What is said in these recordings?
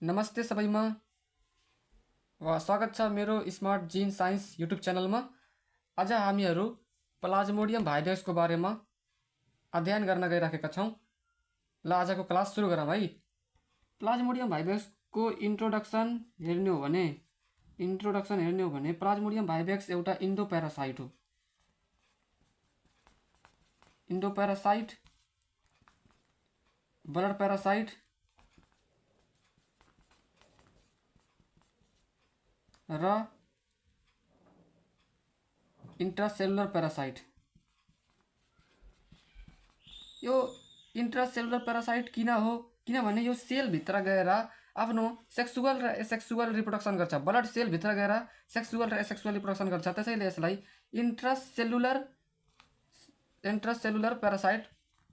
नमस्ते सबैमा स्वागत छ मेरो स्मार्ट जिन साइन्स युट्युब च्यानलमा। आज हामीहरू प्लाज्मोडियम भाइरसको बारेमा अध्ययन गर्न गइराखेका छौँ। ल आजको क्लास सुरु गरौँ है। प्लाज्मोडियम भाइरसको इन्ट्रोडक्सन हेर्ने हो भने प्लाज्मोडियम भाइरस एउटा इन्डोप्यारासाइट हो। इन्डोप्यारासाइट, ब्लड प्यारासाइट र इंट्रासेलुलर प्यारासाइट। यो इंट्रासेलुलर प्यारासाइट किन हो? किनभने यो सेल भित्र गएर आफ्नो सेक्सुअल र एसेक्सुअल रिप्रोडक्सन गर्छ। ब्लड सेल भित्र गएर सेक्सुअल र एसेक्सुअल रिप्रोडक्सन गर्छ, त्यसैले यसलाई इंट्रासेलुलर प्यारासाइट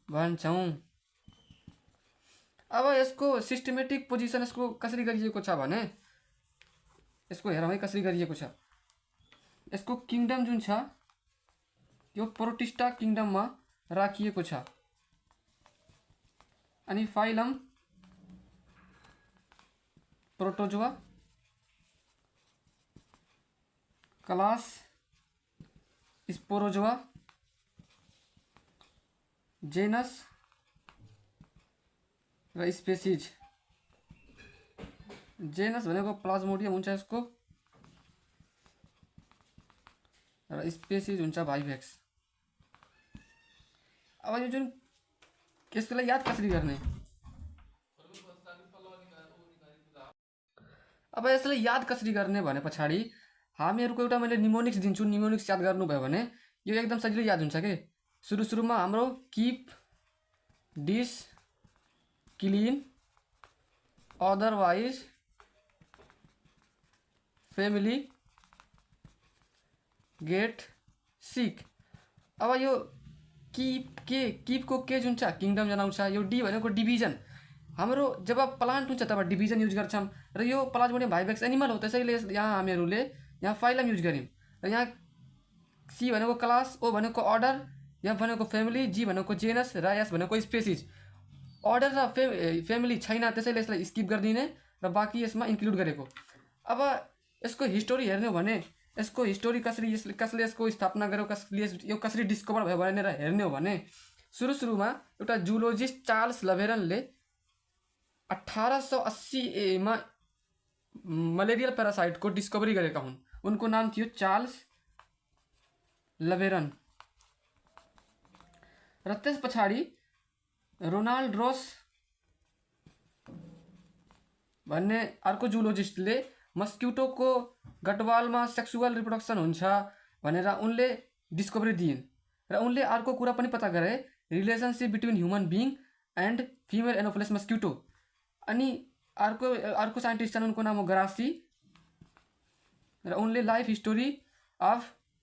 भन्छौं। अब यसको सिस्टमेटिक पोजिसन यसको कसरी गरिएको छ भने यसको हेरौँ है कसरी गरिएको छ। यसको किङडम जुन छ यो प्रोटिस्टा किङडममा राखिएको छ। अनि phylum protozoa, class sporozoa, genus र स्पेसिज। जेनस भनेको प्लाज्मोडियम हुन्छ यसको, र स्पेसिज हुन्छ भाइभेक्स। अब यो जुन यसलाई याद कसरी गर्ने? अब यसलाई याद कसरी गर्ने भने पछाडि हामीहरूको एउटा मैले निमोनिक्स दिन्छु। निमोनिक्स याद गर्नुभयो भने यो एकदम सजिलै याद हुन्छ के। सुरुमा हाम्रो keep this clean otherwise family get sick. अब यो कीप को के जुन छ किङडम जनाउँछ। यो डी भनेको डिभिजन। हाम्रो जब प्लान्ट हुन्छ तब डिभिजन युज गर्छौं, र यो प्लाज्मोडियम भाइभेक्स एनिमल हो, त्यसैले यहाँ हामीहरूले यहाँ फाइलम युज गर्यौं। र यहाँ सी भनेको क्लास, ओ भनेको अर्डर, एफ भनेको फ्यामिली, जी भनेको जेनस र एस भनेको स्पेसिज। अर्डर र फ्यामिली छैन, त्यसैले यसलाई स्किप गरिदिने र बाँकी यसमा इन्क्लुड गरेको। अब यसको हिस्टोरी हेर्ने हो भने यसको हिस्टोरी कसले यसको स्थापना गर्यो, यो कसरी डिस्कभर भयो भनेर हेर्ने हो भने सुरुमा एउटा जूलोजिस्ट चार्ल्स लभेरनले 1880 मा मलेरियल प्यारासाइटको डिस्कभरी गरेका हुन्। उनको नाम थियो चार्ल्स लभेरन। र त्यस पछाडि रोनाल्ड रोस भन्ने अर्को जूलोजिस्टले मस्किटोको गटवालमा सेक्सुअल रिप्रोडक्सन हुन्छ भनेर उनले डिस्कभरी दिइन्। र उनले अर्को कुरा पनि पत्ता गरे, relationship between human being and female Anopheles mosquito. अनि अर्को साइन्टिस्ट छन्, उनको नाम हो ग्रासी, र उनले लाइफ हिस्टोरी अफ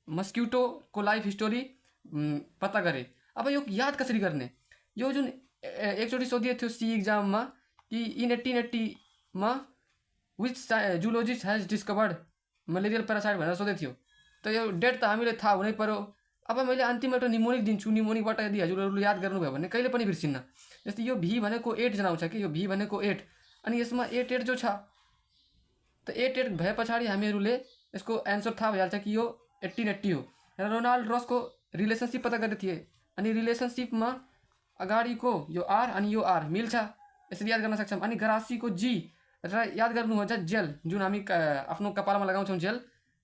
मस्किटोको लाइफ हिस्टोरी पत्ता गरे। अब यो याद कसरी गर्ने? यो जुन एकचोटि सोधिएको थियो सी एक्जाममा कि इन 1880 मा which zoologist has discovered malarial parasite भनेर सोधेको थियो। त यो डेट त हामीले थाहा हुनै पर्यो। अब मैले अन्तिममा एउटा निमोनिक दिन्छु। निमोनिकबाट यदि हजुरहरूले याद गर्नुभयो भने कहिले पनि बिर्सिन्न। जस्तै यो भी भनेको 8 जनाउँछ कि, यो भी भनेको 8, अनि यसमा 8 जो छ त 8 भए पछाडि हामीहरूले यसको एन्सर थाहा भइहाल्छ कि यो 1880 हो। र रोनाल्ड रसको रिलेसनशिप पत्ता गरेको थिए, अनि रिलेसनशिपमा अगाडिको यो आर अनि यो आर मिल्छ, यसरी याद गर्न सक्छौँ। अनि ग्रासीको जी र याद गर्नुहुन्छ जेल, जुन हामी आफ्नो कपालमा लगाउँछौँ जेल,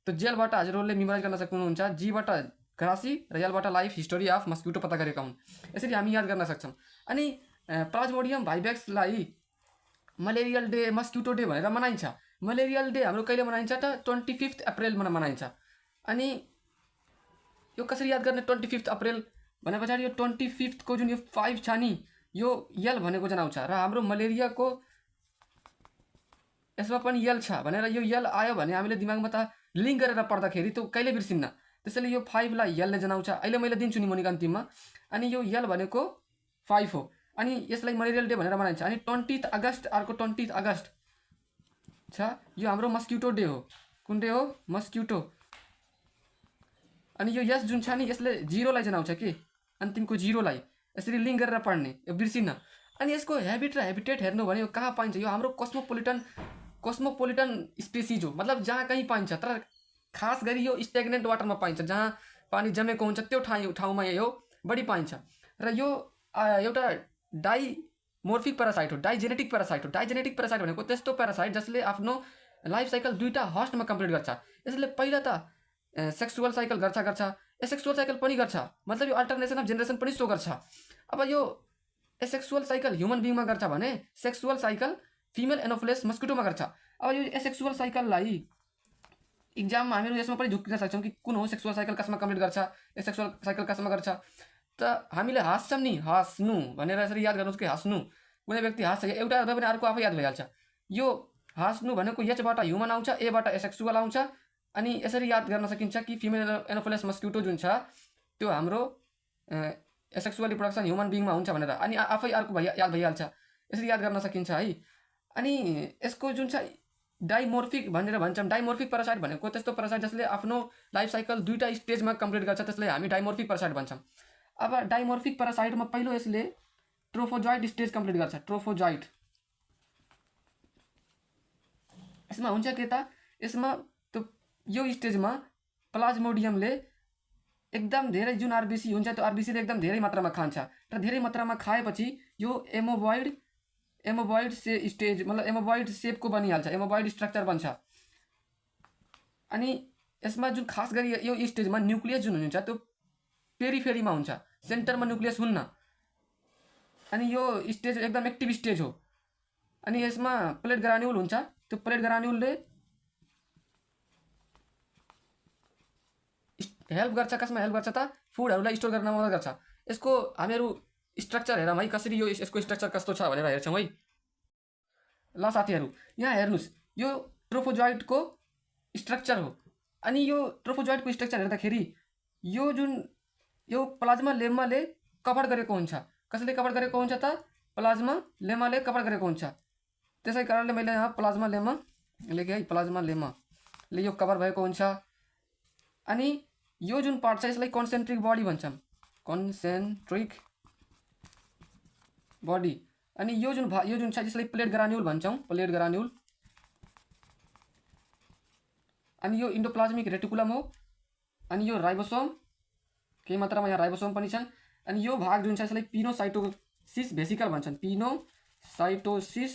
त जेलबाट हजुरहरूले मेमोराइज गर्न सक्नुहुन्छ। जीबाट ग्रासी र एलबाट लाइफ हिस्टोरी अफ मस्किटो पत्ता गरेका हुन्। यसरी हामी याद गर्न सक्छौँ। अनि प्लाज्मोडियम भाइभेक्सलाई मलेरियल डे, मस्किटो डे भनेर मनाइन्छ। मलेरियल डे हाम्रो कहिले मनाइन्छ त 25 अप्रिलमा मनाइन्छ। अनि यो कसरी याद गर्ने 25 अप्रिल भने पछाडि यो 25 को जुन यो 5 छ नि, यो यल भनेको जनाउँछ। र हाम्रो मलेरियाको यसमा पनि यल छ भनेर यो यल आयो भने हामीले दिमागमा त लिङ्क गरेर पढ्दाखेरि त कहिले बिर्सिन्न। त्यसैले यो 5 लाई यलले जनाउँछ। अहिले मैले दिन्छु निमोनिक अन्तिममा। अनि यो यल भनेको 5 हो, अनि यसलाई मलेरियल डे भनेर मनाइन्छ। अनि 20 अगस्त, अर्को 20 अगस्त छ, यो हाम्रो मस्किटो डे हो। कुन डे हो? मस्किटो। अनि यो यस जुन छ नि, यसले 0 लाई जनाउँछ कि, अन्तिमको 0 लाई यसरी लिङ्क गरेर पढ्ने, यो बिर्सिन्न। अनि यसको हेबिट र हेबिटेट हेर्नु भने यो कहाँ पाइन्छ, यो हाम्रो कस्मोपोलिटन स्पेसिज हो, मतलब जहाँ कहीँ पाइन्छ, तर खास गरी यो स्टेग्नेन्ट वाटरमा पाइन्छ, जहाँ पानी जमेको हुन्छ त्यो ठाउँमा यो बढी पाइन्छ। र यो एउटा डाइमोर्फिक प्यारासाइट हो, डाइजेनेटिक प्यारासाइट हो। डाइजेनेटिक प्यारासाइट भनेको त्यस्तो प्यारासाइट जसले आफ्नो लाइफ साइकल दुईवटा हस्टमा कम्प्लिट गर्छ। यसले पहिला त सेक्सुअल साइकल गर्छ, एसेक्सुअल साइकल पनि गर्छ, मतलब यो अल्टरनेसन अफ जेनेरेसन पनि सो गर्छ। अब यो एसेक्सुअल साइकल ह्युमन बिङमा गर्छ भने सेक्सुअल साइकल फिमेल एनोफिलस मस्किटोमा गर्छ। अब यो एसेक्सुअल साइकललाई इक्जाममा हामीहरू यसमा पनि झुक्किन सक्छौँ कि कुन हो सेक्सुअल साइकल कसमा कम्प्लिट गर्छ, एसेक्सुअल साइकल कसमा गर्छ। त हामीले हाँस्छौँ नि, हाँस्नु भनेर यसरी याद गर्नुहोस् कि हाँस्नु, कुनै व्यक्ति हाँस्छ, एउटा भए पनि अर्को आफै याद भइहाल्छ। यो हाँस्नु भनेको एचबाट ह्युमन आउँछ, एबाट एसेक्सुअल आउँछ, अनि यसरी याद गर्न सकिन्छ कि फिमेल एनोफिलस मस्किटो जुन छ त्यो हाम्रो एसेक्सुअल रिप्रोडक्सन ह्युमन बिङमा हुन्छ भनेर, अनि आफै अर्को याद भइहाल्छ, यसरी याद गर्न सकिन्छ है। अनि यसको जुन छ डाइमोर्फिक भनेर भन्छौँ, डाइमोर्फिक प्यारासाइट भनेको त्यस्तो प्यारासाइट जसले आफ्नो लाइफ साइकल दुईवटा स्टेजमा कम्प्लिट गर्छ, त्यसलाई हामी डाइमोर्फिक प्यारासाइट भन्छौँ। अब डाइमोर्फिक प्यारासाइटमा पहिलो यसले ट्रोफोजोइट स्टेज कम्प्लिट गर्छ, ट्रोफोजोइट। यसमा हुन्छ के त, यसमा त्यो यो स्टेजमा प्लाज्मोडियमले एकदम धेरै जुन आरबिसी हुन्छ त्यो आरबिसीले एकदम धेरै मात्रामा खान्छ, र धेरै मात्रामा खाएपछि यो एमोबोइड स्टेज, मतलब एमोबोइड सेपको बनिहाल्छ, एमोबोइड स्ट्रक्चर बन्छ। अनि यसमा जुन खास गरी यो स्टेजमा न्युक्लियस जुन हुन्छ त्यो पेरिफेरीमा हुन्छ, सेन्टरमा न्युक्लियस हुन्न। अनि यो स्टेज एकदम एक्टिभ स्टेज हो। अनि यसमा प्लेट ग्रान्युल हुन्छ, त्यो प्लेट ग्रान्युलले हेल्प गर्छ, कसमा हेल्प गर्छ त, फुडहरूलाई स्टोर गर्नमा मद्दत गर्छ। यसको हामीहरू स्ट्रक्चर हेरौँ है, कसरी यो यसको स्ट्रक्चर कस्तो छ भनेर हेर्छौँ है। ल साथीहरू, यहाँ हेर्नुहोस्, यो ट्रोफोजोइटको स्ट्रक्चर हो। अनि यो ट्रोफोजोइटको स्ट्रक्चर हेर्दाखेरि यो प्लाज्मा लेम्माले कभर गरेको हुन्छ। कसले कभर गरेको हुन्छ त, प्लाज्मा लेम्माले कभर गरेको हुन्छ। त्यसै कारणले मैले यहाँ प्लाज्मा लेम्मा लेखेँ है, प्लाज्मा लेम्माले यो कभर भएको हुन्छ। अनि यो जुन पार्ट छ यसलाई कन्सेन्ट्रिक बडी भन्छौँ, कन्सेन्ट्रिक बडी। अनि यो जुन छ यसलाई प्लेट ग्रान्युल भन्छौँ, प्लेट ग्रान्युल। अनि यो इन्डोप्लाज्मिक रेटिकुलम हो। अनि यो राइबोसोम, केही मात्रामा यहाँ राइबोसोम पनि छन्। अनि यो भाग जुन छ यसलाई पिनोसाइटोसिस भेसिकल भन्छन्, पिनोसाइटोसिस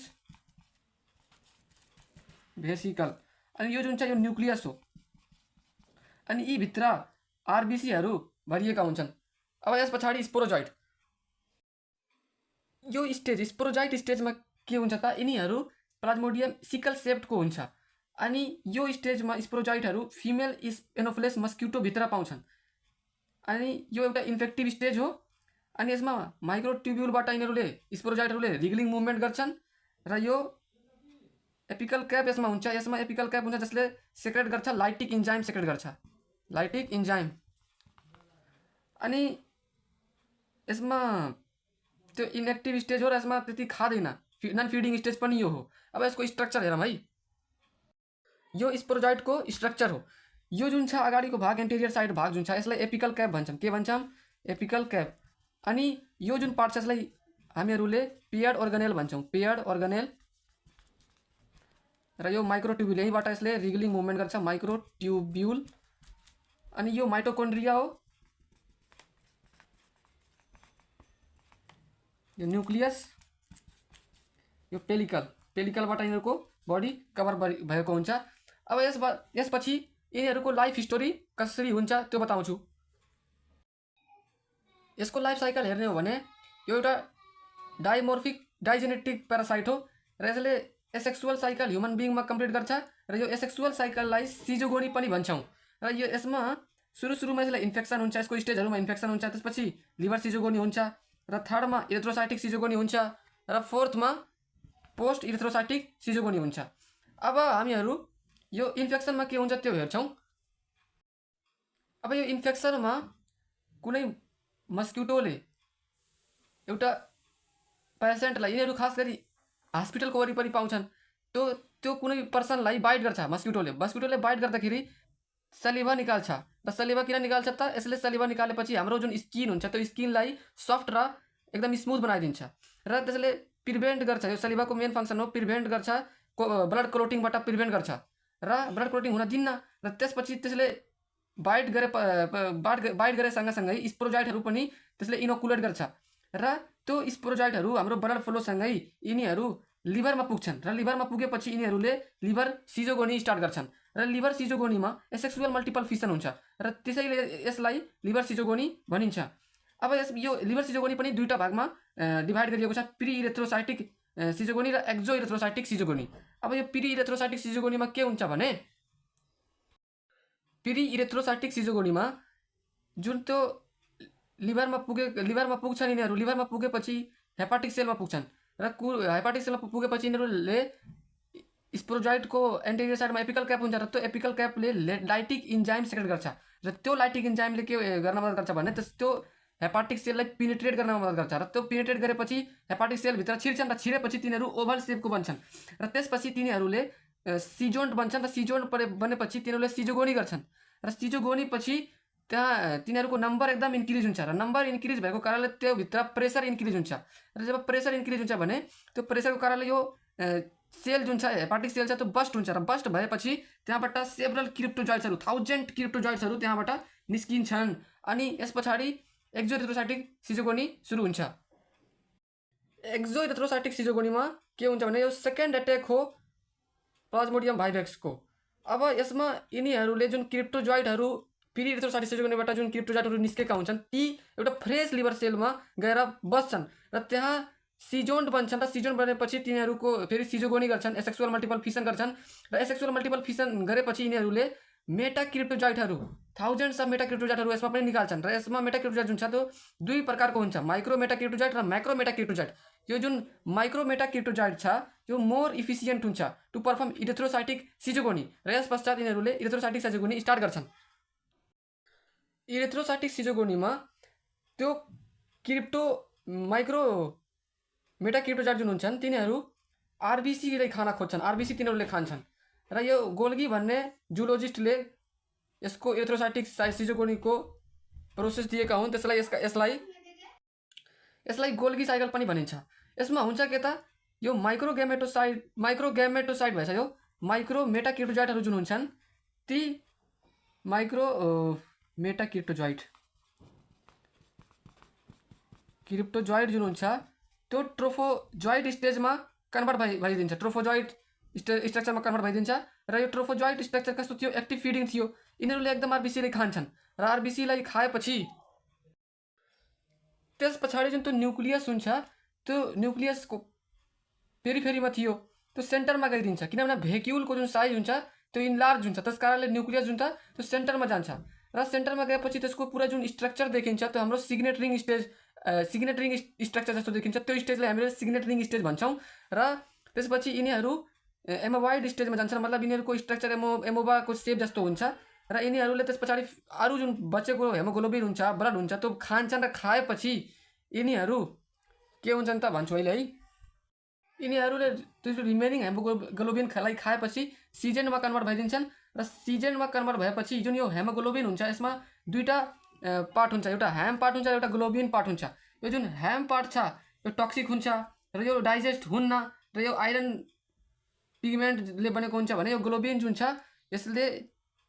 भेसिकल। अनि यो जुन छ यो न्युक्लियस हो। अनि यी भित्र आरबिसीहरू भरिएका हुन्छन्। अब यस पछाडि स्पोरोजोइट, यो स्टेज स्पोरोजोइट स्टेजमा के हुन्छ त, यिनीहरू प्लाज्मोडियम सिकल सेप्टको हुन्छ। अनि यो स्टेजमा स्पोरोजोइटहरू फिमेल एनोफिलस मस्किटोभित्र पाउँछन्। अनि यो एउटा इन्फेक्टिभ स्टेज हो। अनि यसमा माइक्रोट्युब्युलबाट यिनीहरूले स्पोरोजोइटहरूले रिगलिङ मुभमेन्ट गर्छन्, र यो एपिकल क्याप यसमा हुन्छ। यसमा एपिकल क्याप हुन्छ जसले सेक्रेट गर्छ, लाइटिक इन्जाइम सेक्रेट गर्छ, लाइटिक इन्जाइम। अनि यसमा त्यो इनएक्टिभ स्टेज हो र यसमा त्यति खाँदैन, नन फिडिङ स्टेज पनि यो हो। अब यसको स्ट्रक्चर हेरौँ है, यो स्पोरोजोइटको स्ट्रक्चर हो। यो जुन छ अगाडिको भाग, एन्टेरियर साइड भाग जुन छ यसलाई एपिकल क्याप भन्छौँ। के भन्छौँ? Apical cap. अनि यो जुन पार्ट छ यसलाई हामीहरूले पेयर्ड अर्गेनेल भन्छौँ, पेयर्ड अर्गेनेल। र यो माइक्रोट्युब्युल, यहीँबाट यसले रिगलिङ मुभमेन्ट गर्छ, माइक्रोट्युब्युल। अनि यो माइटोकोन्ड्रिया हो, यो न्युक्लियस, यो पेलिकलबाट यिनीहरूको बडी कभर भएको हुन्छ। अब यसपछि यिनीहरूको लाइफ हिस्टोरी कसरी हुन्छ त्यो बताउँछु। यसको लाइफ साइकल हेर्ने हो भने यो एउटा डाइजेनेटिक प्यारासाइट हो, र यसले एसेक्सुअल साइकल ह्युमन बिङमा कम्प्लिट गर्छ। र यो एसेक्सुअल साइकललाई सिजोगोनी पनि भन्छौँ। र यो यसमा सुरुमा यसलाई इन्फेक्सन हुन्छ, यसको स्टेजहरूमा इन्फेक्सन हुन्छ, त्यसपछि लिभर सिजोगोनी हुन्छ, र थर्डमा इरिथ्रोसाइटिक सिजोगोनी हुन्छ, र फोर्थमा पोस्ट इरिथ्रोसाइटिक सिजोगोनी हुन्छ। अब हामीहरू यो इन्फेक्सनमा के हुन्छ त्यो हेर्छौँ। अब यो इन्फेक्सनमा कुनै मस्किटोले एउटा पेसेन्टलाई, यिनीहरू खास गरी हस्पिटलको वरिपरि पाउँछन्, त्यो कुनै पर्सनलाई बाइट गर्छ मस्किटोले बाइट गर्दाखेरि सलिभा निकाल्छ। र सलिभा किन निकाल्छ त, यसले सलिभा निकालेपछि हाम्रो जुन स्किन हुन्छ त्यो स्किनलाई सफ्ट र एकदम स्मुथ बनाइदिन्छ र त्यसले प्रिभेन्ट गर्छ। यो सलिभाको मेन फङ्सन हो, प्रिभेन्ट गर्छ, ब्लड क्लोटिङबाट प्रिभेन्ट गर्छ र ब्लड क्लोटिङ हुन दिन्न। र त्यसपछि त्यसले बाइट गरे सँगसँगै स्पोरोजाइटहरू पनि त्यसले इनोकुलेट गर्छ र त्यो स्पोरोजाइटहरू हाम्रो ब्लड फ्लोसँगै यिनीहरू लिभरमा पुग्छन् र लिभरमा पुगेपछि यिनीहरूले लिभर सिजोगोनी स्टार्ट गर्छन् र लिभर सिजोगोनीमा एसेक्सुअल मल्टिपल फिसन हुन्छ र त्यसैले यसलाई लिभर सिजोगोनी भनिन्छ। अब यो लिभर सिजोगोनी पनि दुईवटा भागमा डिभाइड गरिएको छ, प्री इरेथ्रोसाइटिक सिजोगोनी र एक्जो इरेथ्रोसाइटिक सिजोगोनी। अब यो प्री इरेथ्रोसाइटिक सिजोगोनीमा के हुन्छ भने प्री इरेथ्रोसाइटिक सिजोगोनीमा जुन त्यो लिभरमा पुग्छन् यिनीहरू, लिभरमा पुगेपछि हेपाटिक सेलमा पुग्छन् र हेपाटिक सेलमा पुगेपछि यिनीहरूले स्पोरोजाइटको एन्टेरियर साइडमा एपिकल क्याप हुन्छ र त्यो एपिकल क्यापले लाइटिक इन्जाइम सेक्रेट गर्छ र त्यो लाइटिक इन्जाइमले के गर्न मद्दत गर्छ भने त्यो हेपाटिक सेललाई पिनेट्रेट गर्न मद्दत गर्छ र त्यो पिनेट्रेट गरेपछि हेपाटिक सेलभित्र छिर्छन् र छिरेपछि तिनीहरू ओभल सेपको बन्छन् र त्यसपछि तिनीहरूले सिजोन्ट बन्छन् र सिजोन्ट बनेपछि तिनीहरूले सिजोगोनी गर्छन् र सिजोगोनी पछि त्यहाँ तिनीहरूको नम्बर एकदम इन्क्रिज हुन्छ र नम्बर इन्क्रिज भएको कारणले त्योभित्र प्रेसर इन्क्रिज हुन्छ र जब प्रेसर इन्क्रिज हुन्छ भने त्यो प्रेसरको कारणले यो सेल जुन छ हेपाटिक सेल छ त्यो बस्ट हुन्छ र बस्ट भएपछि त्यहाँबाट सेभरल क्रिप्टोजोइट्सहरू 1000 क्रिप्टोजोइट्सहरू त्यहाँबाट निस्किन्छन् अनि यस पछाडि एक्जो इरेथ्रोसाइटिक सिजोगोनी सुरु हुन्छ। एक्जो इरेथ्रोसाइटिक सिजोगोनीमा के हुन्छ भने यो सेकेन्ड एटेक हो प्लाज्मोडियम भाइभेक्सको। अब यसमा यिनीहरूले जुन क्रिप्टोजोइटहरू प्री इरेथ्रोसाइटिक सिजोगोनीबाट जुन क्रिप्टोजोइटहरू निस्केका हुन्छन् ती एउटा फ्रेस लिभर सेलमा गएर बस्छन् र त्यहाँ सिजोन्ट बन्छन् र सिजोन्ट बनेपछि तिनीहरूको फेरि सिजोगोनी गर्छन्, एसेक्सुअल मल्टिपल फिसन गर्छन् र एसेक्सुअल मल्टिपल फिसन गरेपछि यिनीहरूले मेटा क्रिप्टोजोइटहरू 1000 अफ मेटा क्रिप्टोजोइटहरू यसमा पनि निकाल्छन् र यसमा मेटा क्रिप्टोजोइट जुन छ त्यो दुई प्रकारको हुन्छ, माइक्रो मेटा क्रिप्टोजोइट र माइक्रो मेटा क्रिप्टोजोइट। यो जुन माइक्रो मेटा क्रिप्टोजोइट छ यो मोर इफिसियन्ट हुन्छ टु पर्फर्म इरेथ्रोसाइटिक सिजोगोनी र यस पश्चात यिनीहरूले इरेथ्रोसाइटिक सिजोगोनी स्टार्ट गर्छन्। इरेथ्रोसाइटिक सिजोगोनीमा त्यो माइक्रो मेटा क्रिप्टोजोइट जुन हुन्छन् तिनीहरू आरबिसीलाई खान खोज्छन्, आरबिसी तिनीहरूले खान्छन् र यो गोल्गी भन्ने जुलोजिस्टले यसको इरेथ्रोसाइटिक सिजोगोनीको प्रोसेस दिएका हुन्, यसलाई गोल्गी साइकल पनि भनिन्छ। यसमा हुन्छ के त यो माइक्रो ग्यामेटोसाइट भएछ, यो माइक्रो मेटा क्रिप्टोजोइटहरू जुन हुन्छन् ती माइक्रो मेटा क्रिप्टोजोइट जुन हुन्छ त्यो ट्रोफोजोइट स्टेजमा कन्भर्ट भइदिन्छ, ट्रोफोजोइट स्ट्रक्चरमा कन्भर्ट भइदिन्छ र यो ट्रोफोजोइट स्ट्रक्चर कस्तो थियो, एक्टिभ फिडिङ थियो। यिनीहरूले एकदम आरबिसीलाई खान्छन् र आरबिसीलाई खाएपछि त्यस पछाडि जुन त्यो न्युक्लियस हुन्छ त्यो न्युक्लियसको पेरिफेरीमा थियो त्यो सेन्टरमा गइदिन्छ, किनभने भेक्युलको जुन साइज हुन्छ त्यो इन्लार्ज हुन्छ, त्यस कारणले न्युक्लियस जुन छ त्यो सेन्टरमा जान्छ र सेन्टरमा गएपछि त्यसको पुरा जुन स्ट्रक्चर देखिन्छ त्यो हाम्रो सिग्नेट रिङ स्ट्रक्चर जस्तो देखिन्छ, त्यो स्टेजलाई हामीले सिग्नेट रिङ स्टेज भन्छौँ र त्यसपछि यिनीहरू एमोबाइड स्टेजमा जान्छन्, मतलब यिनीहरूको स्ट्रक्चर एमोबाको सेप जस्तो हुन्छ र यिनीहरूले त्यस पछाडि अरू जुन बचेको हेमोग्लोबिन हुन्छ, ब्लड हुन्छ त्यो खान्छन् र खाएपछि यिनीहरू के हुन्छन् त भन्छु अहिले है, यिनीहरूले त्यो रिमेनिङ हेमोग्लोबिनलाई खाएपछि सिजेन्टमा कन्भर्ट भइदिन्छन् र सिजेन्टमा कन्भर्ट भएपछि जुन यो हेमोग्लोबिन हुन्छ यसमा दुईवटा पार्ट हुन्छ, एउटा ह्याम पार्ट हुन्छ र एउटा ग्लोबिन पार्ट हुन्छ। यो जुन ह्याम पार्ट छ यो टक्सिक हुन्छ र यो डाइजेस्ट हुन्न र यो आइरन पिगमेन्टले बनेको हुन्छ भने यो ग्लोबिन जुन छ यसले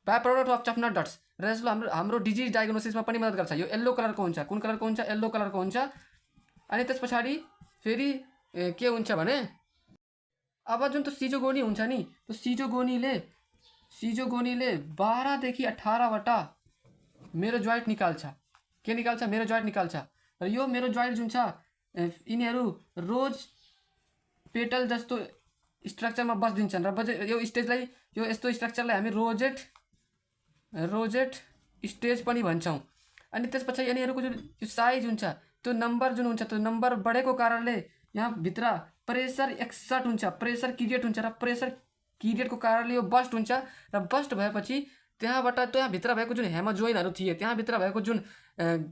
बाई प्रोडक्ट अफ चफनट डट्स र यसले हाम्रो डिजिज डायग्नोसिसमा पनि मद्दत गर्छ। यो येल्लो कलरको हुन्छ, कुन कलरको हुन्छ, येल्लो कलरको हुन्छ। अनि त्यस पछाडि फेरि के हुन्छ भने अब जुन त्यो सिजोगोनी हुन्छ नि त्यो सिजोगोनीले 12 देखि 18वटा मेरोजोइट निकाल्छ। के निकाल्छ? मेरोजोइट निकाल्छ र यो मेरोजोइट जुन छ यिनीहरू रोज पेटल जस्तो स्ट्रक्चरमा बस्दिन्छन् र यो स्टेजलाई यो यस्तो स्ट्रक्चरलाई हामी रोजेट स्टेज पनि भन्छौँ। अनि त्यसपछि यिनीहरूको जुन साइज हुन्छ त्यो नम्बर जुन हुन्छ त्यो नम्बर बढेको कारणले यहाँ भित्र प्रेसर एक्सर्ट हुन्छ, प्रेसर क्रिएट हुन्छ र प्रेसर क्रिएटको कारणले यो बस्ट हुन्छ र बस्ट भएपछि त्यहाँभित्र भएको जुन हेमोजोइनहरू थिए, त्यहाँभित्र भएको जुन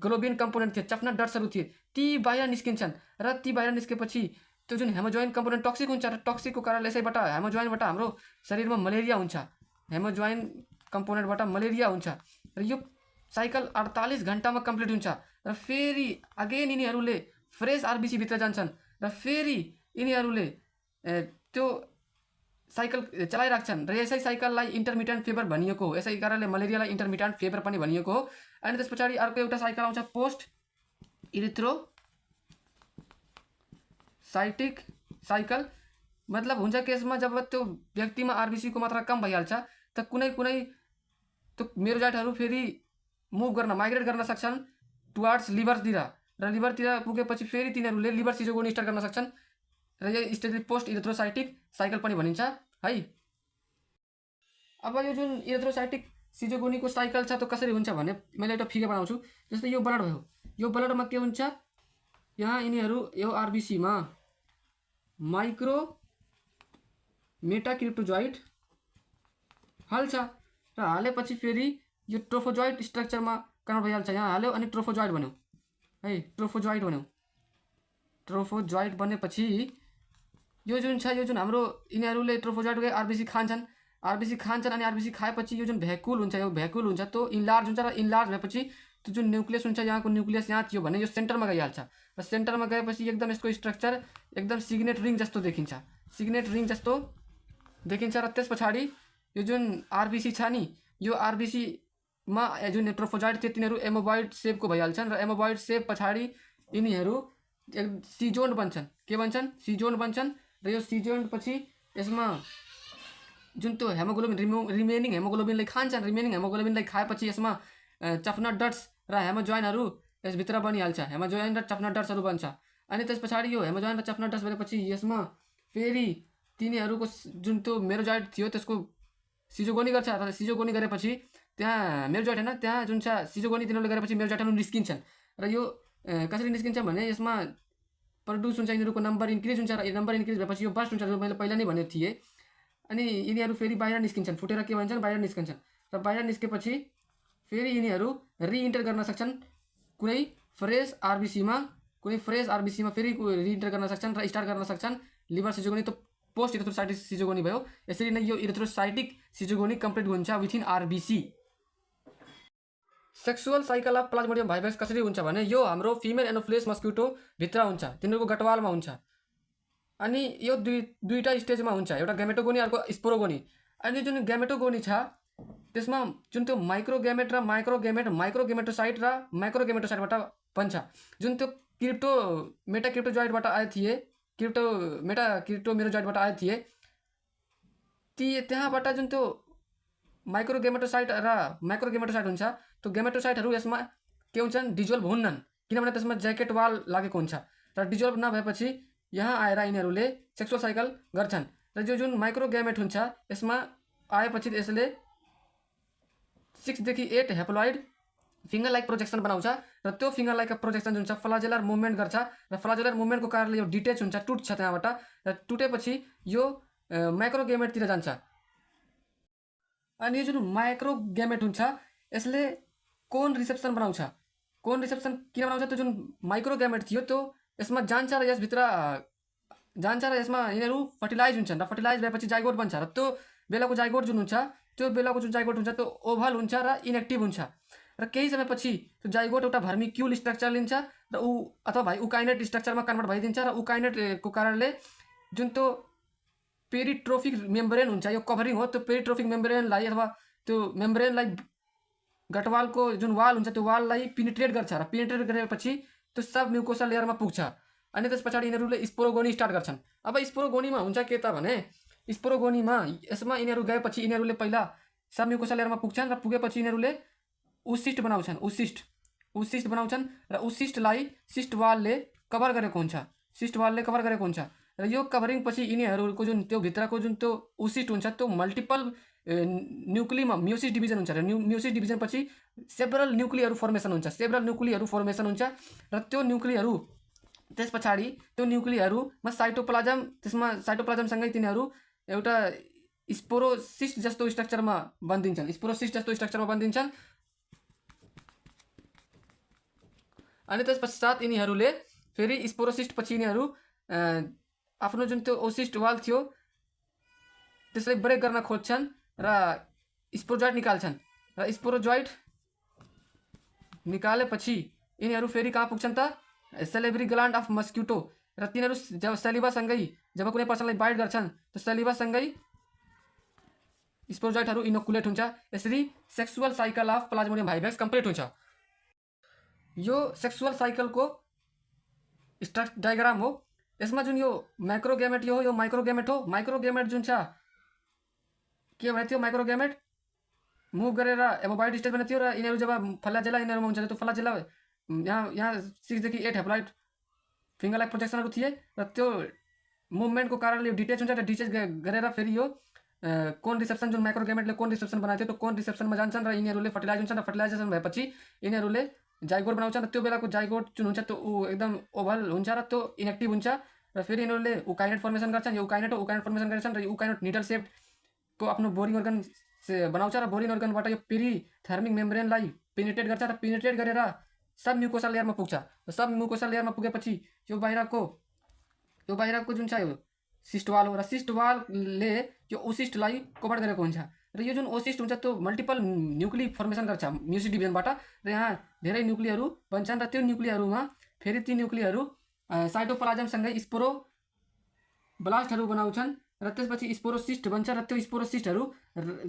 ग्लोबिन कम्पोनेन्ट थिए, चफनट डट्सहरू थिए ती बाहिर निस्किन्छन् र ती बाहिर निस्केपछि त्यो जुन हेमोजोइन कम्पोनेन्ट टक्सिक हुन्छ र टक्सिकको कारणले यसैबाट हेमोजोइनबाट हाम्रो शरीरमा मलेरिया हुन्छ, हेमोजोइन कम्पोनेन्टबाट मलेरिया हुन्छ र यो साइकल 48 घन्टामा कम्प्लिट हुन्छ र फेरि अगेन यिनीहरूले फ्रेस आरबिसी भित्र जान्छन् र फेरि यिनीहरूले त्यो साइकल चलाइराख्छन् र यसै साइकललाई इन्टरमिटेन्ट फेभर भनिएको हो। यसै कारणले मलेरियालाई इन्टरमिटेन्ट फेभर पनि भनिएको हो। अनि त्यस पछाडि अर्को एउटा साइकल आउँछ पोस्ट इरिथ्रोसाइटिक साइकल। मतलब हुन्छ कि यसमा जब त्यो व्यक्तिमा आरबिसीको मात्रा कम भइहाल्छ त कुनै कुनै त्यो मेरोजाइटहरू फेरि मुभ गर्न माइग्रेट गर्न सक्छन् टुवार्ड्स लिभरतिर र लिभरतिर पुगेपछि फेरि तिनीहरूले लिभर सिजोगोनी स्टार्ट गर्न सक्छन् र यो स्टेजलाई पोस्ट इरिथ्रोसाइटिक साइकल पनि भनिन्छ है। अब यो जुन इरिथ्रोसाइटिक सिजोगोनीको साइकल छ त्यो कसरी हुन्छ भने मैले एउटा फिगर बनाउँछु। जस्तै यो ब्लड भयो, यो ब्लडमा के हुन्छ, यहाँ यिनीहरू यो आरबिसीमा माइक्रो मेटाक्रिप्टोजोइट हाल्छ र हालेपछि फेरि यो ट्रोफोजोइट स्ट्रक्चरमा कन्भर्ट भइहाल्छ। यहाँ हाल्यो अनि ट्रोफोजोइट बन्यो है, ट्रोफोजोइट बन्यो। ट्रोफोजोइट बनेपछि यो जुन छ, यो जुन हाम्रो यिनीहरूले ट्रोफोजोइटको आरबिसी खान्छन् अनि आरबिसी खाएपछि यो जुन भ्याकुल हुन्छ, यो भ्याकुल हुन्छ त्यो इन्लार्ज हुन्छ र इन्लार्ज भएपछि त्यो जुन न्युक्लियस हुन्छ, यहाँको न्युक्लियस यहाँ थियो भने यो सेन्टरमा गइहाल्छ र सेन्टरमा गएपछि एकदम यसको स्ट्रक्चर एकदम सिग्नेट रिङ जस्तो देखिन्छ, सिग्नेट रिङ जस्तो देखिन्छ। र त्यस पछाडि यो जुन आरबिसी छ नि, यो आरबिसीमा जुन ट्रोफोजोइट थियो तिनीहरू एमोबोइड सेपको भइहाल्छन् र एमोबोइड सेप पछाडि यिनीहरू सिजोन्ड बन्छन्। के बन्छन्? सिजोन्ड बन्छन्। र यो सिजोन्ड पछि यसमा जुन त्यो हेमोग्लोबिन रिमेनिङ हेमोग्लोबिनलाई खान्छन्, रिमेनिङ हेमोग्लोबिनलाई खाएपछि यसमा चफनट डट्स र हेमोजोइन यसभित्र बनिहाल्छ, हेमोजोइन र चफनट डट्सहरू बन्छ। अनि त्यस पछाडि यो हेमोजोइन र चफनट डट्स बनेपछि यसमा फेरि तिनीहरूको जुन त्यो मेरोजोइट थियो त्यसको सिजोगोनी गर्छ र सिजोगोनी गरेपछि त्यहाँ मेरोजोइट होइन, त्यहाँ जुन छ सिजोगोनी तिनीहरूले गरेपछि मेरोजोइटहरू निस्किन्छन् र यो कसरी निस्किन्छ भने यसमा प्रड्युस हुन्छ, यिनीहरूको नम्बर इन्क्रिज हुन्छ र नम्बर इन्क्रिज भएपछि यो बस्ट हुन्छ, जो मैले पहिला नै भनेको थिएँ। अनि यिनीहरू फेरि बाहिर निस्किन्छन्, फुटेर के भन्छन् बाहिर निस्किन्छन् र बाहिर निस्केपछि फेरि यिनीहरू रिइन्टर गर्न सक्छन् कुनै फ्रेस आरबिसीमा फेरि रिइन्टर गर्न सक्छन् र स्टार्ट गर्न सक्छन् लिभर सिजोगोनी। त पोस्ट इरिथ्रोसाइटिक सिजोगोनी भयो। यसरी नै यो इरिथ्रोसाइटिक सिजोगोनी कम्प्लिट हुन्छ within RBC. Sexual cycle of plasmodium vivax कसरी हुन्छ भने यो हाम्रो फिमेल एनोफ्िलस मस्क्युटो भित्र हुन्छ, तिनीहरूको गटवालमा हुन्छ। अनि यो दुईटा स्टेजमा हुन्छ, एउटा ग्यामेटोगोनी अर्को स्पोरोगोनी। अनि जुन ग्यामेटोगोनी छ त्यसमा जुन त्यो माइक्रोग्यामेट र माइक्रोगेमेटोसाइट र माइक्रोगेमेटोसाइटबाट बन्छ। जुन त्यो मेटाक्रिप्टोजोइटबाट आए थिए, मेरोजोइटबाट आए थिए त्यहाँबाट जुन त्यो माइक्रोगेमेटोसाइट र माइक्रोगेमेटोसाइट हुन्छ, त्यो गेमेटोसाइटहरू यसमा के हुन्छन्, डिजोल्भ हुन्नन्, किनभने त्यसमा ज्याकेट वाल लागेको हुन्छ र डिजोल्भ नभएपछि यहाँ आएर यिनीहरूले सेक्सुअल साइकल गर्छन्। र जो जुन माइक्रोग्यामेट हुन्छ यसमा आएपछि यसले 6 देखि 8 हेप्लोइड फिङ्गर लाइक प्रोजेक्सन बनाउँछ र त्यो फिङ्गर लाइक प्रोजेक्सन जुन छ फ्लाजेलर मुभमेन्ट गर्छ र फ्लाजेलर मुभमेन्टको कारणले यो डिटेच हुन्छ, टुट्छ त्यहाँबाट र टुटेपछि यो माइक्रोग्यामेटतिर जान्छ। अनि यो जुन माइक्रोग्यामेट हुन्छ यसले कोन रिसेप्सन बनाउँछ। कोन रिसेप्सन किन बनाउँछ? त्यो जुन माइक्रोग्यामेट थियो त्यो यसमा जान्छ र यसभित्र जान्छ र यसमा यिनीहरू फर्टिलाइज हुन्छन् र फर्टिलाइज भएपछि जाइगोट बन्छ र त्यो बेलाको जाइगोट जुन हुन्छ त्यो ओभल हुन्छ र इनएक्टिभ हुन्छ र केही समयपछि त्यो जाइगोट एउटा भर्मिक्युल स्ट्रक्चर लिन्छ र अथवा उकाइनेट स्ट्रक्चरमा कन्भर्ट भइदिन्छ र उकाइनेटको कारणले जुन त्यो पेरिट्रोफिक मेम्ब्रेन हुन्छ, यो कभरिङ हो, त्यो पेरिट्रोफिक मेम्ब्रेनलाई अथवा त्यो मेम्ब्रेनलाई गटवालको जुन वाल हुन्छ त्यो वाललाई पिनिट्रेट गर्छ र पिनिट्रेट गरेपछि त्यो सब म्युकोसा लेयरमा पुग्छ। अनि त्यस पछाडि यिनीहरूले स्पोरोगोनी स्टार्ट गर्छन्। अब स्पोरोगोनीमा हुन्छ के त भने स्पोरोगोनीमा यसमा यिनीहरू गएपछि यिनीहरूले पहिला सब म्युकोसा लेयरमा पुग्छन् र पुगेपछि यिनीहरूले उसिस्ट बनाउँछन् र उसिस्टलाई सिस्ट वालले कभर गरेको हुन्छ र यो कभरिङ पछि यिनीहरूको जुन त्यो भित्रको जुन त्यो उसिस्ट हुन्छ त्यो मल्टिपल न्युक्लीमा म्युसिस डिभिजन हुन्छ र म्युसिस डिभिजन पछि सेभरल न्युक्लीहरू फर्मेसन हुन्छ र त्यो न्युक्लीहरू त्यस पछाडि त्यो न्युक्लीहरूमा साइटोप्लाज्म, त्यसमा साइटोप्लाज्मसँगै तिनीहरू एउटा स्पोरोसिस्ट जस्तो स्ट्रक्चरमा बन्दिन्छन्। अनि त्यस पश्चात यिनीहरूले फेरि स्पोरोसिस्ट पछि यिनीहरू आफ्नो जुन त्यो ओसिस्ट वाल थियो त्यसलाई ब्रेक गर्न खोज्छन् र स्पोरोजोइट निकाल्छन् र स्पोरोजोइट निकालेपछि यिनीहरू फेरि कहाँ पुग्छन् त सेलेब्री ग्लान्ड अफ मस्क्युटो र तिनीहरू जब सेलिबासँगै जब कुनै पर्सनलाई बाइट गर्छन् त्यो सेलिबासँगै स्पोरोजाइटहरू इनोकुलेट हुन्छ। यसरी sexual cycle of plasmodium vivax complete हुन्छ। यो सेक्सुअल साइकलको स्ट्रक्ट डायग्राम हो। यसमा जुन यो माइक्रोगेमेट यो माइक्रोगेमेट हो। माइक्रोगेमेट जुन छ के भनेको थियो, माइक्रोगेमेट मुभ गरेर एमोबाइड स्टेज भनेको थियो र यिनीहरू जब फ्ल्याजेला यिनीहरूमा हुन्छ त्यो फ्ल्याजेला यहाँ 6 देखि 8 हेप्लोइड फिङ्गर लाइक प्रोजेक्सनहरू थिए र त्यो मुभमेन्टको कारणले यो डिटेच हुन्छ र डिटेच गरेर फेरि यो कोन रिसेप्सन जुन माइक्रोगेमेटले कोन रिसेप्सन बनाएको थियो त्यो कोन रिसेप्सनमा जान्छन् र यिनीहरूले फर्टिलाइज हुन्छन् र फर्टिलाइजेसन भएपछि यिनीहरूले जाइगोट बनाउँछन् र त्यो बेलाको जाइगोट जुन हुन्छ त्यो एकदम ओभल हुन्छ र त्यो इनेक्टिभ हुन्छ र फेरि यिनीहरूले उकाइनेट फर्मेसन गर्छन्। यो उकाइनेट फर्मेसन गर्छन् र यो उकाइनेट निडल सेपको आफ्नो बोरिङ अर्गन बनाउँछ र बोरिङ अर्गनबाट यो पेरिथर्मिक मेम्ब्रेनलाई पेनिट्रेट गर्छ र पेनिट्रेट गरेर सब म्युकोसल लेयरमा पुग्छ र सब म्युकोसल लेयरमा पुगेपछि यो बाहिरको जुन छ यो सिस्ट वाल हो र सिस्ट वालले यो ओसिस्टलाई कभर गरेको हुन्छ र यो जुन ओसिस्ट हुन्छ त्यो मल्टिपल न्युक्ली फर्मेसन गर्छ म्युसिस डिभिजनबाट र यहाँ धेरै न्युक्लीहरू बन्छन् र त्यो न्युक्लीहरूमा फेरि ती न्युक्लीहरू साइटोप्लाज्मसँगै स्पोरोब्लास्टहरू बनाउँछन् र त्यसपछि स्पोरोसिस्ट बन्छ र त्यो स्पोरोसिस्टहरू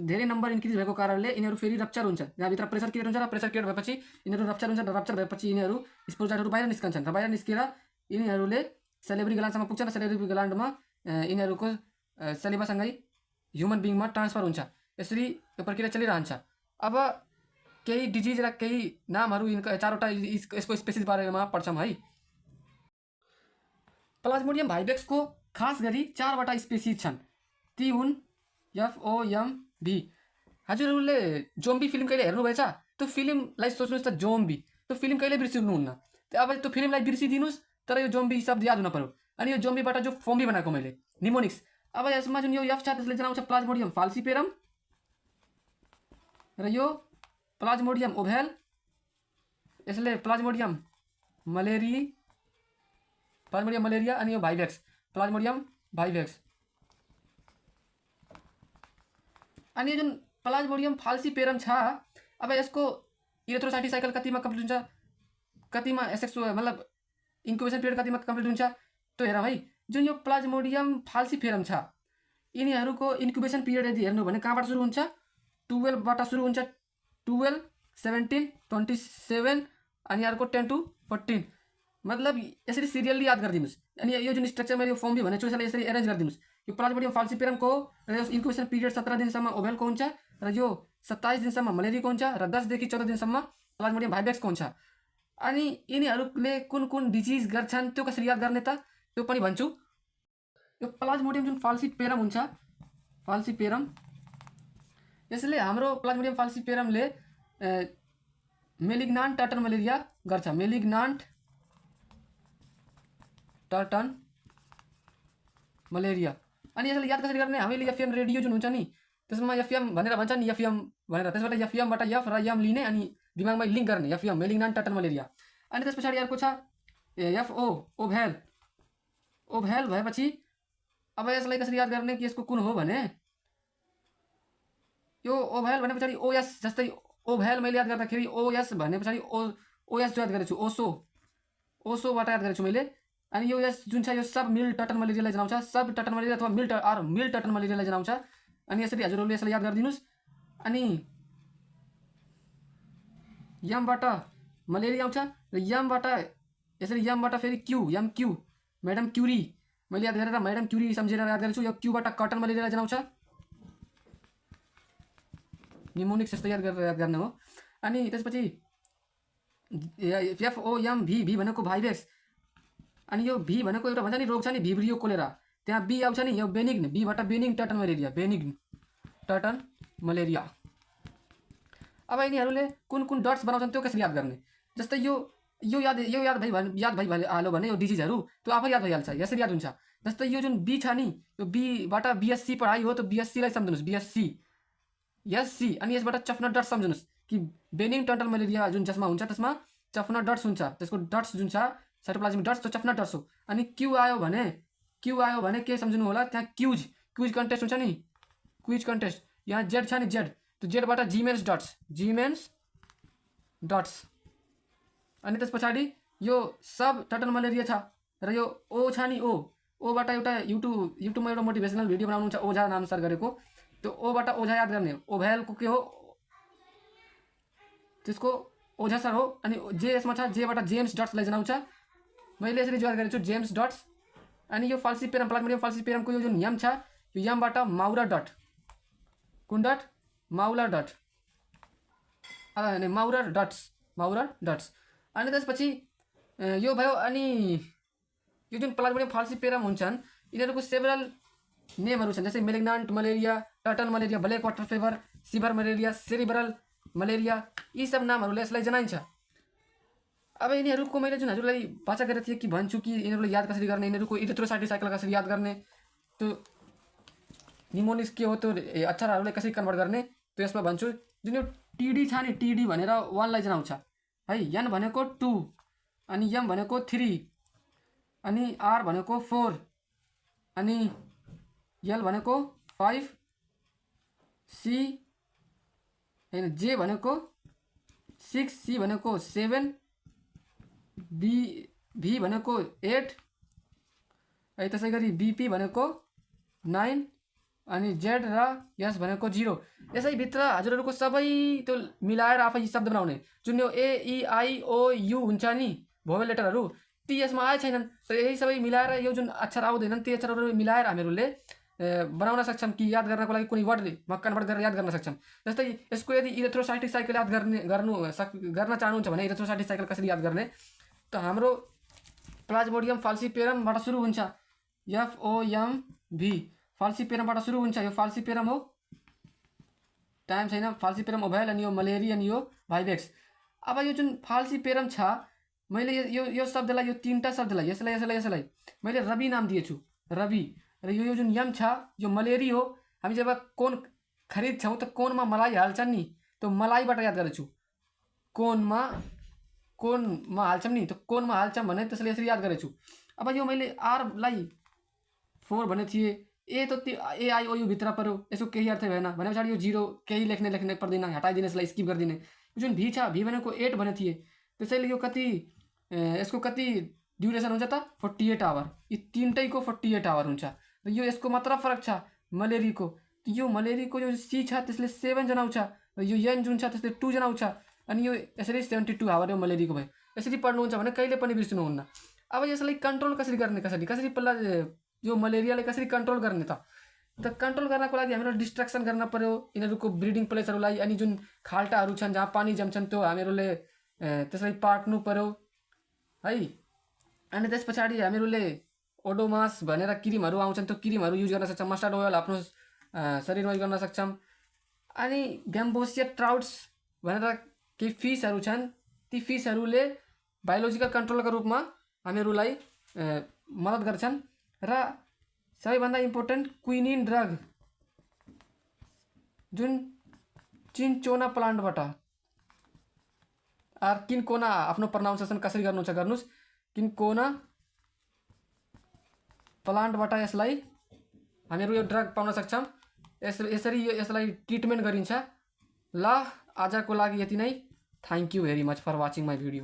धेरै नम्बर इन्क्रिज भएको कारणले यिनीहरू फेरि रप्चर हुन्छ। यहाँभित्र प्रेसर क्रिएट हुन्छ र प्रेसर क्रिएट भएपछि यिनीहरू रप्चर हुन्छ र रप्चर भएपछि यिनीहरू स्पोरोजाइटहरू बाहिर निस्कन्छन् र बाहिर निस्केर यिनीहरूले सेलेब्री ग्लान्डसम्म पुग्छन् र सेलेब्री ग्लान्डमा यिनीहरूको सेलिबासँगै ह्युमन बिङमा ट्रान्सफर हुन्छ। यसरी यो प्रक्रिया चलिरहन्छ। अब केही डिजिज र केही नामहरू यिनका चारवटा यसको स्पेसिस बारेमा पढ्छौँ है। प्लाज्मोडियम भाइभ्याक्सको खास गरी 4वटा स्पेसिस छन्। ती हुन् FOMV। हजुरहरूले जोम्बी फिल्म कहिले हेर्नुभएछ? त्यो फिल्मलाई सोच्नुहोस् त, जोम्बी त्यो फिल्म कहिले बिर्सिनुहुन्न। अब त्यो फिल्मलाई बिर्सिदिनुहोस् तर यो जोम्बी शब्द याद हुन पर्यो। अनि यो जोम्बीबाट जो फोम्बी बनाएको मैले निमोनिक्स। अब यसमा जुन यो F छ त्यसले जनाउँछ प्लाज्मोडियम फाल्सिपेरम र यो प्लाज्मोडियम ओभेल, यसले प्लाज्मोडियम मलेरिया अनि यो भाइभ्याक्स प्लाज्मोडियम भाइभ्याक्स। अनि जुन प्लाज्मोडियम फाल्सिपेरम छ, अब यसको इरेथ्रोसाइटिक साइकल कतिमा कम्प्लिट हुन्छ, कतिमा एसेक्सुअल मतलब इन्क्युबेसन पिरियड कतिमा कम्प्लिट हुन्छ त्यो हेरौँ है। जुन यो प्लाज्मोडियम फाल्सिपेरम छ यिनीहरूको इन्क्युबेसन पिरियड यदि हेर्नु भने कहाँबाट सुरु हुन्छ, 12बाट सुरु हुन्छ। 12, 17, 27 अनि अर्को 10 to 14। मतलब यसरी सिरियली याद गरिदिनुहोस्। अनि यो जुन स्ट्रक्चर मैले यो फोम्बी भनेको छु यसलाई यसरी एरेन्ज गरिदिनुहोस्। यो प्लाज्मोडियम फाल्सिपेरमको र यो इन्क्युबेसन पिरियड 17 दिनसम्म ओभेलको हुन्छ र यो 27 दिनसम्म मलेरियाको हुन्छ र 10 देखि 14 दिनसम्म प्लाज्मोडियम भाइभ्याक्सको हुन्छ। अनि यिनीहरूले कुन कुन डिजिज गर्छन् त्यो कसरी याद गर्ने त त्यो पनि भन्छु। यो प्लाज्मोडियम जुन फाल्सिपेरम हुन्छ, फाल्सिपेरम यसले हाम्रो प्लाज्मोडियम फाल्सिपेरमले मेलिग्नान्ट टर्टन मलेरिया गर्छ। मेलिग्नान्ट टर्टन मलेरिया। अनि यसलाई याद कसरी गर्ने, हामीले एफएम रेडियो जुन हुन्छ नि त्यसमा एफएम भनेर भन्छ नि, एफएम भनेर त्यसबाट एफएमबाट एफ र एम लिने अनि दिमागमा लिङ्क गर्ने एफएम मेलिग्नान्ट टर्टन मलेरिया। अनि त्यस पछाडि अर्को छ FO ओभेल। ओभेल भएपछि अब यसलाई कसरी याद गर्ने कि यसको कुन हो भने यो ओभेल भने पछाडि OS, जस्तै ओभेल मैले याद गर्दाखेरि OS भने पछाडि OS याद गरेको छु, ओसोबाट याद गरेको छु मैले। अनि यो यस जुन छ यो सब मिल टर्टन मलेरियालाई जनाउँछ, सब टर्टन मलेरिया अथवा मिल टर्टन मलेरियालाई जनाउँछ। अनि यसरी हजुरहरूले यसलाई याद गरिदिनुहोस्। अनि यमबाट मलेरिया आउँछ र यमबाट यसरी यमबाट फेरि MQ म्याडम क्युरी मैले याद गरेर म्याडम क्युरी सम्झेर याद गरेको छु। यो क्यूबाट कटन मलेरियालाई जनाउँछ। निमोनिक्स यस्तो याद गर्ने हो। अनि त्यसपछि FOMV भनेको भाइभ्याक्स। अनि यो भी भनेको एउटा भन्छ नि रोग छ नि भिब्रियो कोलेरा, त्यहाँ बी आउँछ नि यो बेनिग्न, बीबाट benign tertian malaria, benign tertian malaria. अब यिनीहरूले कुन कुन डट्स बनाउँछन् त्यो कसरी याद गर्ने, जस्तै यो याद भइहाल्यो भने यो डिजिजहरू त्यो आफै याद भइहाल्छ, यसरी याद हुन्छ। जस्तै यो जुन बी छ नि यो बीबाट BSc पढाइ हो, त्यो BScलाई सम्झिनुहोस्, SC। अनि यसबाट चफनट डट्स सम्झिनुहोस् कि बेनिग्न टर्टन मलेरिया जुन जसमा हुन्छ त्यसमा चफनट डट्स हुन्छ, त्यसको डट्स जुन छ साइटोप्लाज्मिक डट्स त्यो चफनट डट्स हो। अनि क्यू आयो भने के सम्झिनु होला, त्यहाँ क्युज कन्टेस्ट हुन्छ नि, क्विज कन्टेस्ट। यहाँ जेड छ नि जेड, त्यो जेडबाट जिमेन्स डट्स। अनि त्यस पछाडि यो सब टटल मलेरिया छ र यो ओ छ नि ओबाट एउटा युट्युबमा एउटा मोटिभेसनल भिडियो बनाउनुहुन्छ ओझा नाम सर्च गरेको, त्यो ओबाट ओझा याद गर्ने, ओभ्यालको के हो त्यसको ओझा सर हो। अनि जे यसमा छ जेबाट जेम्स डट्स लैजान आउँछ, मैले यसरी याद गरेको छु जेम्स डट्स। अनि यो फाल्सिपेरम प्लाज्मोडियम फाल्सिपेरमको यो जुन यम छ यो यमबाट माउरा डट, कुन डट माउला डट माउरा डट्स। अनि त्यसपछि यो भयो। अनि यो जुन प्लाज्मोडियम फाल्सिपेरम हुन्छन् यिनीहरूको सेभरल नेमहरू छन्, जस्तै malignant malaria, tertian malaria, black water fever, severe malaria, cerebral malaria, यी सब नामहरूले यसलाई जनाइन्छ। अब यिनीहरूको मैले जुन हजुरलाई वाचा गरेको थिएँ कि भन्छु कि यिनीहरूलाई याद कसरी गर्ने, यिनीहरूको इरिथ्रोसाइटिक साइकल कसरी याद गर्ने, त्यो निमोनिक्स के हो, त्यो अक्षरहरूलाई कसरी कन्भर्ट गर्ने, त्यो यसमा भन्छु। जुन यो टिडी छ नि, टिडी भनेर 1 लाई जनाउँछ है, एन भनेको 2, अनि एम भनेको 3, अनि आर भनेको 4, अनि एल भनेको 5, सी होइन जे भनेको 6, सी भनेको 7, भी भनेको 8 है, त्यसै गरी बीपी भनेको 9, अनि जेड र एस भनेको 0। यसैभित्र हजुरहरूको सबै त्यो मिलाएर आफै शब्द बनाउने। जुन यो AEIOU हुन्छ नि भोवेल लेटरहरू, ती यसमा आए छैनन्, र यही सबै मिलाएर यो जुन अक्षर आउँदैनन् ती अक्षरहरू मिलाएर हामीहरूले बनाउन सक्छौँ कि याद गर्नको लागि कुनै वर्डमा कन्भर्ट गरेर याद गर्न सक्छौँ। जस्तै यसको यदि इरिथ्रोसाइटिक साइकल याद गर्न चाहनुहुन्छ भने इरिथ्रोसाइटिक साइकल कसरी याद गर्ने, त हाम्रो प्लाज्मोडियम फाल्सिपेरमबाट सुरु हुन्छ, FOMV फाल्सिपेरमबाट सुरु हुन्छ। यो फाल्सिपेरम हो, टाइम छैन, फाल्सिपेरम ओभ्याल, अनि यो मलेरिया, अनि यो भाइभेक्स। अब यो जुन फाल्सिपेरम छ मैले यो शब्दलाई, यो 3टा शब्दलाई यसलाई मैले रवि नाम दिएछु, रवि। र यो जुन यम छ यो मलेरी हो। हामी जब कोन खरिद्छौँ त कोनमा मलाई हाल्छन् नि, त्यो मलाईबाट याद गरेछु, कोनमा हाल्छौँ नि, त्यो कोनमा हाल्छौँ भने त्यसले यसरी याद गरेछु। अब यो मैले आरलाई 4 भने थिएँ, ए त त्यो AIOU भित्र पऱ्यो, यसको केही अर्थ भएन भने पछाडि यो 0 केही लेख्ने पर्दैन, हटाइदिने, यसलाई स्किप गरिदिने। यो जुन भी छ भी भनेको 8 भने थिएँ, त्यसैले यो यसको कति ड्युरेसन हुन्छ त 48 आवर, यी 3टैको 48 आवर हुन्छ। र यो यसको मात्र फरक छ मलेरीको, यो मलेरीको यो सी छ त्यसले 7 जनाउँछ, र यो एन जुन छ त्यसले 2 जनाउँछ, अनि यो यसरी 72 आवर यो मलेरीको भयो। यसरी पढ्नुहुन्छ भने कहिले पनि बिर्सिनुहुन्न। अब यसलाई कन्ट्रोल कसरी गर्ने, कसरी पहिला यो मलेरियालाई कसरी कन्ट्रोल गर्ने त कन्ट्रोल गर्नको लागि हामीहरू डिस्ट्र्याक्सन गर्न पर्यो यिनीहरूको ब्रिडिङ प्लेसहरूलाई। अनि जुन खाल्टाहरू छन् जहाँ पानी जम्छन् त्यो हामीहरूले त्यसलाई पाट्नु पर्यो है। अनि त्यस पछाडि हामीहरूले ओडोमास भनेर क्रिमहरू आउँछन्, त्यो क्रिमहरू युज गर्न सक्छौँ, मस्टर्ड ओइल आफ्नो शरीरमा युज गर्न सक्छौँ। अनि ग्याम्बोसिया ट्राउट्स भनेर केही फिसहरू छन्, ती फिसहरूले बायोलोजिकल कन्ट्रोलको रूपमा हामीहरूलाई मद्दत गर्छन्। र सबैभन्दा इम्पोर्टेन्ट क्विनिन ड्रग जुन चिन्चोना प्लान्टबाट, किन्कोना आफ्नो प्रनाउन्सिएसन कसरी गर्नुहुन्छ गर्नुहोस्, किन्कोना प्लान्टबाट यसलाई हामीहरू यो ड्रग पाउन सक्छौँ। यसरी यसलाई ट्रिटमेन्ट गरिन्छ। ल आजको लागि यति नै। Thank you very much for watching my video.